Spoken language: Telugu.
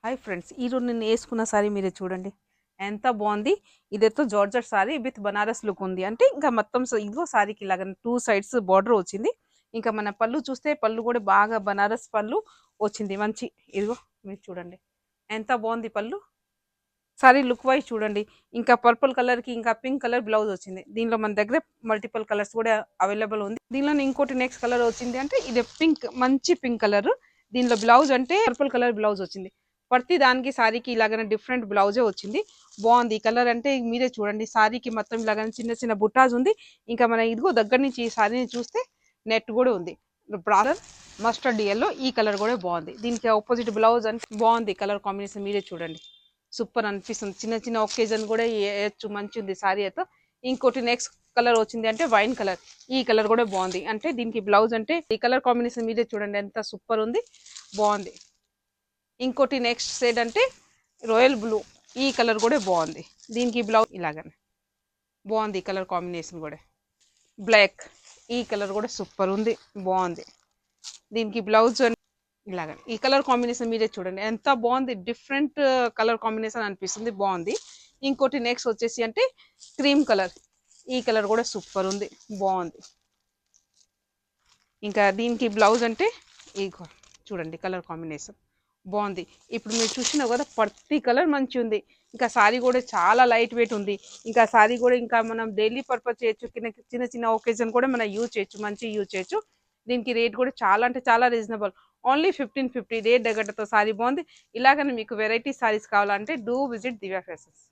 హాయ్ ఫ్రెండ్స్, ఈరోజు నేను వేసుకున్న సారీ మీరే చూడండి ఎంత బాగుంది. ఇదైతే georgette sorry with Banaras look ఉంది. అంటే ఇంకా మొత్తం ఇదిగో సారీకి ఇలాగ 2 సైడ్స్ బార్డర్ వచ్చింది. ఇంకా మన పళ్ళు చూస్తే పళ్ళు కూడా బాగా బనారస్ పళ్ళు వచ్చింది. మంచి ఇదిగో మీరు చూడండి ఎంత బాగుంది పళ్ళు. సారీ లుక్ వైజ్ చూడండి. ఇంకా పర్పుల్ కలర్ కి ఇంకా పింక్ కలర్ బ్లౌజ్ వచ్చింది. దీనిలో మన దగ్గర మల్టిపుల్ కలర్స్ కూడా అవైలబుల్ ఉంది. దీనిలో ఇంకోటి నెక్స్ట్ కలర్ వచ్చింది అంటే ఇది పింక్, మంచి పింక్ కలర్. దీనిలో బ్లౌజ్ అంటే పర్పుల్ కలర్ బ్లౌజ్ వచ్చింది. ప్రతి దానికి సారీకి ఇలాగనే డిఫరెంట్ బ్లౌజే వచ్చింది. బాగుంది. ఈ కలర్ అంటే మీరే చూడండి. సారీకి మొత్తం ఇలాగనే చిన్న చిన్న బుట్టాస్ ఉంది. ఇంకా మన ఇదిగో దగ్గర నుంచి ఈ సారీని చూస్తే నెట్ కూడా ఉంది. బ్రాదర్ మస్టర్డ్ ఎల్లో, ఈ కలర్ కూడా బాగుంది. దీనికి ఆపోజిట్ బ్లౌజ్ అంటే బాగుంది. కలర్ కాంబినేషన్ మీరే చూడండి, సూపర్ అనిపిస్తుంది. చిన్న చిన్న ఒకేజన్ కూడా వేయచ్చు, మంచి ఉంది సారీ అయితే. ఇంకోటి నెక్స్ట్ కలర్ వచ్చింది అంటే వైన్ కలర్. ఈ కలర్ కూడా బాగుంది. అంటే దీనికి బ్లౌజ్ అంటే ఈ కలర్ కాంబినేషన్ మీరే చూడండి ఎంత సూపర్ ఉంది, బాగుంది. ఇంకోటి నెక్స్ట్ షేడ్ అంటే రాయల్ బ్లూ, ఈ కలర్ కూడా బాగుంది. దీనికి బ్లౌజ్ ఇలాగనే బాగుంది. ఈ కలర్ కాంబినేషన్ కూడా బ్లాక్, ఈ కలర్ కూడా సూపర్ ఉంది, బాగుంది. దీనికి బ్లౌజ్ ఇలాగ ఈ కలర్ కాంబినేషన్ మీరే చూడండి ఎంత బాగుంది. డిఫరెంట్ కలర్ కాంబినేషన్ అనిపిస్తుంది, బాగుంది. ఇంకోటి నెక్స్ట్ వచ్చేసి అంటే క్రీమ్ కలర్, ఈ కలర్ కూడా సూపర్ ఉంది, బాగుంది. ఇంకా దీనికి బ్లౌజ్ అంటే ఈ చూడండి కలర్ కాంబినేషన్ బాగుంది. ఇప్పుడు మీరు చూసినావు కదా ప్రతి కలర్ మంచి ఉంది. ఇంకా సారీ కూడా చాలా లైట్ వెయిట్ ఉంది. ఇంకా సారీ కూడా ఇంకా మనం డైలీ పర్పస్ చేయొచ్చు, చిన్న చిన్న ఒకేజన్ కూడా మనం యూజ్ చేయొచ్చు, మంచి యూజ్ చేయొచ్చు. దీనికి రేట్ కూడా చాలా అంటే చాలా రీజనబుల్, ఓన్లీ 1550. రేట్ దగ్గరతో సారీ బాగుంది. ఇలాగని మీకు వెరైటీ సారీస్ కావాలంటే డూ విజిట్ దివ్య ఫ్యాషన్స్.